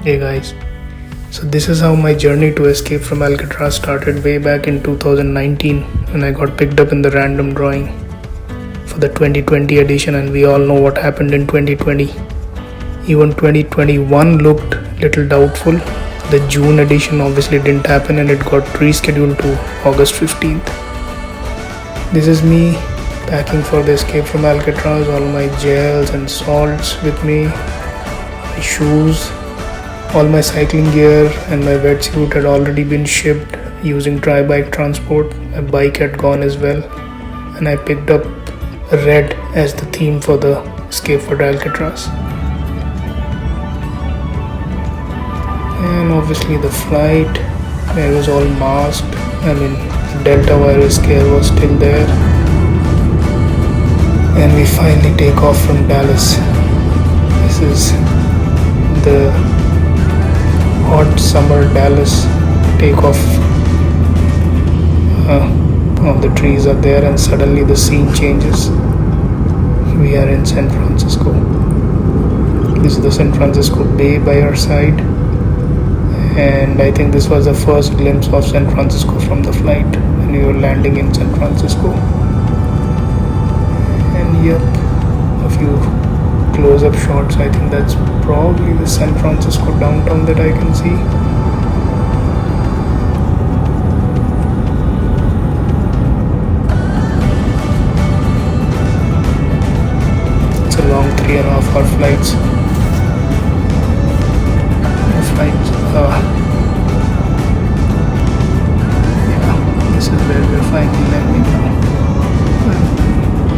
Hey guys, so this is how my journey to escape from Alcatraz started way back in 2019 when I got picked up in the random drawing for the 2020 edition, and we all know what happened in 2020. Even 2021 looked little doubtful. The June edition obviously didn't happen and it got rescheduled to August 15th. This is me packing for the escape from Alcatraz, all my gels and salts with me, my shoes. All my cycling gear and my wetsuit had already been shipped using dry bike transport. My bike had gone as well, and I picked up red as the theme for the escape for Alcatraz. And obviously the flight, I was all masked. The Delta virus scare was still there. And we finally take off from Dallas. This is the hot summer Dallas takeoff. All the trees are there and suddenly the scene changes. We are in San Francisco. This is the San Francisco Bay by our side, and I think this was the first glimpse of San Francisco from the flight when we were landing in San Francisco. And yep, a few close-up shots. I think that's probably the San Francisco downtown that I can see. It's a long 3.5 hour flights. Yeah, this is where we're finally landing now.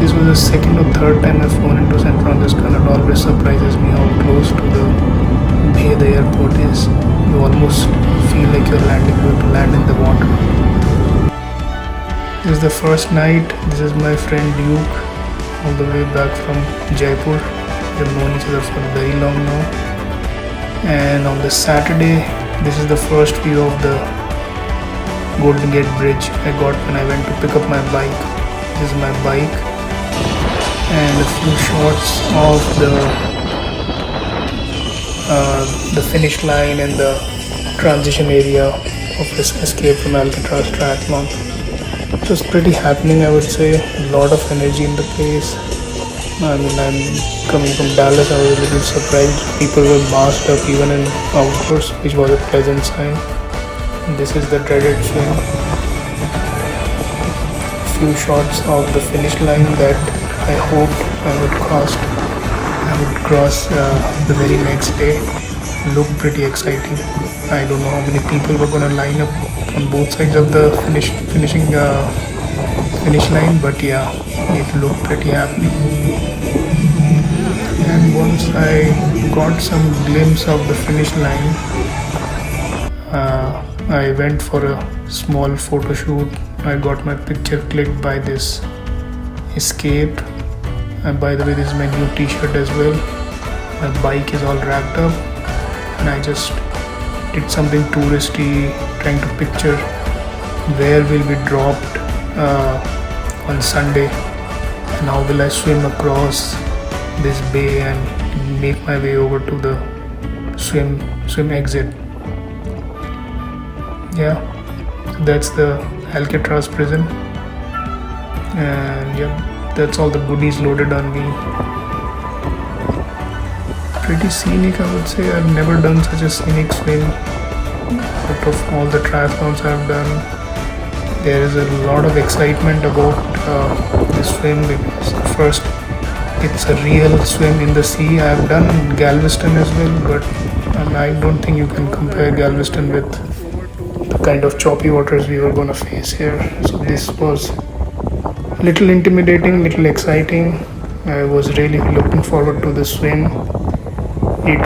This was the second or third time I've flown into San Francisco, and it always surprises me how close to the bay the airport is. You almost feel like you're going to land in the water. This is the first night. This is my friend Duke, all the way back from Jaipur. We've known each other for very long now. And on the Saturday, this is the first view of the Golden Gate Bridge I got when I went to pick up my bike. This is my bike. And a few shots of the finish line and the transition area of this escape from Alcatraz triathlon. It was pretty happening, I would say. A lot of energy in the place. I'm coming from Dallas. I was a little surprised. People were masked up even in outdoors, which was a pleasant sign. And this is the dreaded swim. Few shots of the finish line that I hoped I would cross the very next day. Looked pretty exciting. I don't know how many people were gonna line up on both sides of the finish line, but yeah, it looked pretty happening. And once I got some glimpse of the finish line, I went for a small photo shoot. I got my picture clicked by this Escape. And by the way, this is my new t-shirt as well. My bike is all wrapped up, and I just did something touristy, trying to picture where will be dropped on Sunday, and how will I swim across this bay and make my way over to the swim exit. Yeah, that's the Alcatraz prison, and yeah, that's all the goodies loaded on me. Pretty scenic, I would say. I've never done such a scenic swim out of all the triathlons I've done. There is a lot of excitement about this swim because first, it's a real swim in the sea. I've done Galveston as well, but I don't think you can compare Galveston with the kind of choppy waters we were going to face here. So this was little intimidating, little exciting. I was really looking forward to the swim. It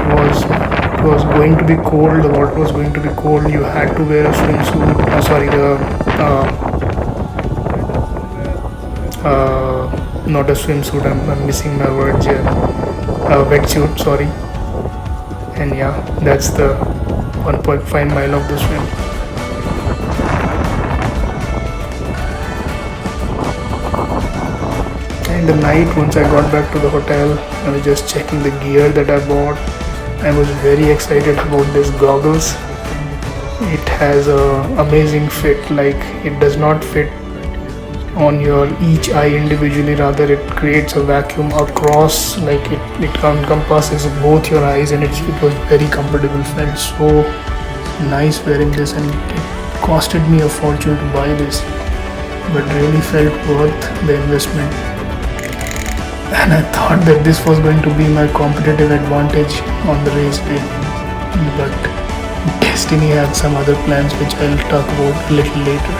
was going to be cold. The water was going to be cold. You had to wear a swimsuit. Not a swimsuit. I'm missing my words here. Wetsuit. Sorry. And yeah, that's the 1.5 mile of the swim. In the night, once I got back to the hotel, I was just checking the gear that I bought, I was very excited about this goggles. It has a amazing fit, like it does not fit on your each eye individually, rather it creates a vacuum across, like it encompasses both your eyes, and it was very comfortable. Felt so nice wearing this, and it costed me a fortune to buy this, but really felt worth the investment. And I thought that this was going to be my competitive advantage on the race day, but destiny had some other plans which I'll talk about a little later.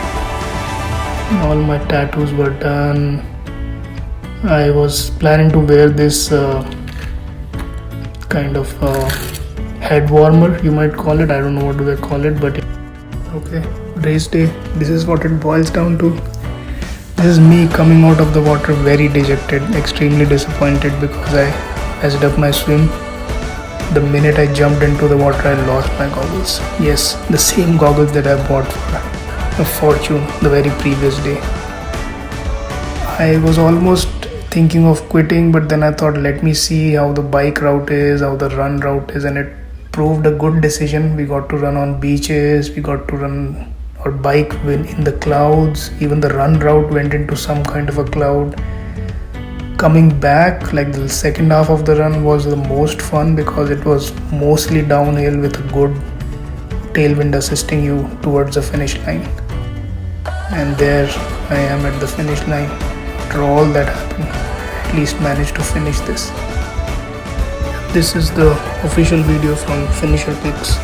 All my tattoos were done. I was planning to wear this kind of head warmer, you might call it. I don't know what do I call it, but okay, race day. This is what it boils down to. This is me coming out of the water very dejected, extremely disappointed because I messed up my swim. The minute I jumped into the water, I lost my goggles. Yes, the same goggles that I bought for a fortune the very previous day. I was almost thinking of quitting, but then I thought, let me see how the bike route is, how the run route is, and it proved a good decision. We got to run on beaches, we got to run or bike in the clouds. Even the run route went into some kind of a cloud. Coming back, like the second half of the run was the most fun because it was mostly downhill with a good tailwind assisting you towards the finish line. And there I am at the finish line. After all that happened, I at least managed to finish this. This is the official video from Finisher Pics.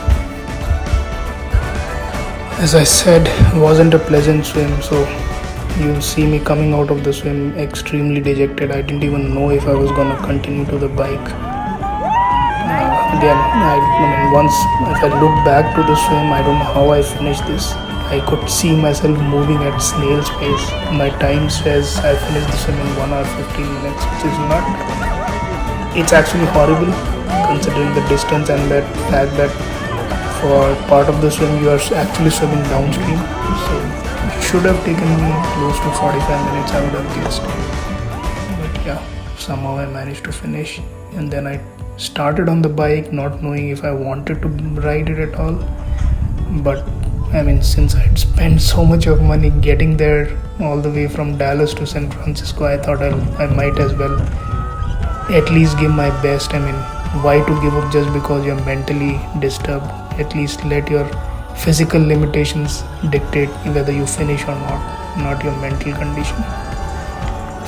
As I said, it wasn't a pleasant swim, so you'll see me coming out of the swim extremely dejected. I didn't even know if I was gonna continue to the bike. Again, I mean, once if I look back to the swim, I don't know how I finished this. I could see myself moving at snail's pace. My time says I finished the swim in 1 hour 15 minutes, which is not. It's actually horrible considering the distance and that fact that for part of the swim you are actually swimming downstream. So it should have taken me close to 45 minutes, I would have guessed. But yeah, somehow I managed to finish. And then I started on the bike not knowing if I wanted to ride it at all. But I mean, since I'd spent so much of money getting there all the way from Dallas to San Francisco, I thought I might as well at least give my best. I mean, why to give up just because you're mentally disturbed? At least let your physical limitations dictate whether you finish or not your mental condition.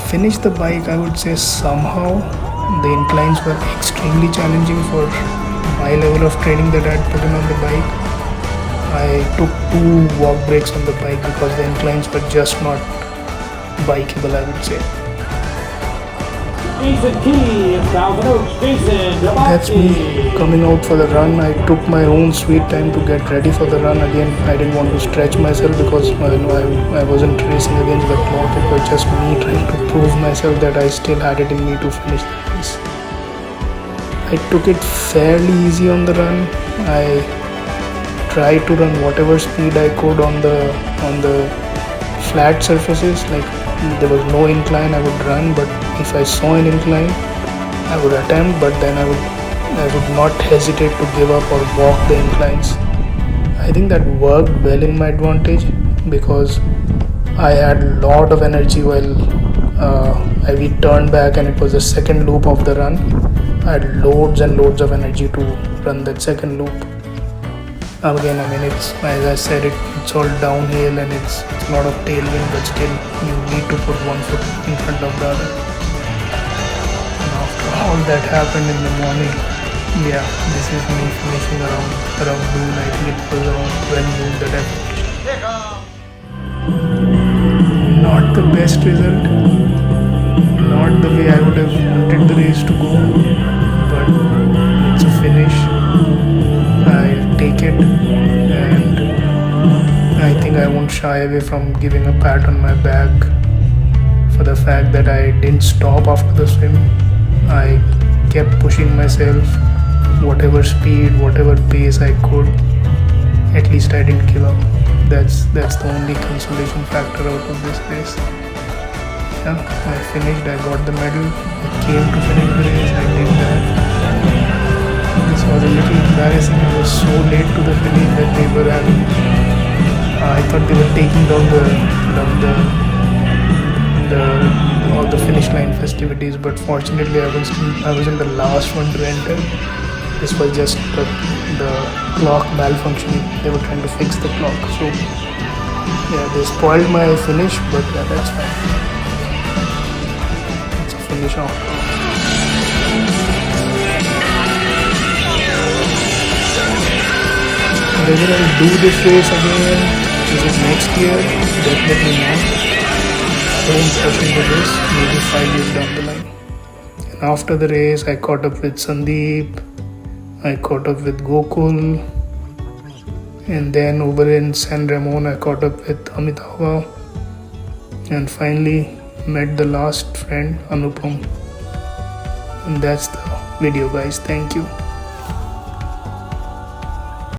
Finish the bike, I would say somehow. The inclines were extremely challenging for my level of training that I had put in on the bike. I took 2 walk breaks on the bike because the inclines were just not bikeable, I would say. That's me coming out for the run. I took my own sweet time to get ready for the run. Again, I didn't want to stretch myself because I wasn't racing against the clock. It was just me trying to prove myself that I still had it in me to finish the race. I took it fairly easy on the run. I tried to run whatever speed I could on the flat surfaces. Like there was no incline, I would run, but if I saw an incline, I would attempt, but then I would not hesitate to give up or walk the inclines. I think that worked well in my advantage because I had a lot of energy while we turned back, and it was the second loop of the run. I had loads and loads of energy to run that second loop. Again, I mean, it's, as I said, it's all downhill and it's a lot of tailwind, but still you need to put one foot in front of the other. And after all that happened in the morning, yeah, this is me finishing around noon. I think it was around 12 noon that I finished. Not the best result, not the way I would have wanted the race to go, but it's a finish. I take it, and I think I won't shy away from giving a pat on my back for the fact that I didn't stop after the swim. I kept pushing myself, whatever speed, whatever pace I could. At least I didn't give up. That's the only consolation factor out of this race. Yeah, I finished, I got the medal, I came to finish the race, I did that. This was was a little embarrassing. I was so late to the finish that they were having. I thought they were taking down all the finish line festivities, but fortunately I was in the last one to enter. This was just the clock malfunctioning. They were trying to fix the clock, so yeah, they spoiled my finish, but that's fine. It's a finish off. Whether I'll do this race again, is it next year? Definitely not. Don't rush into this, maybe 5 years down the line. And after the race, I caught up with Sandeep, I caught up with Gokul, and then over in San Ramon, I caught up with Amitabha, and finally met the last friend, Anupam. And that's the video, guys. Thank you.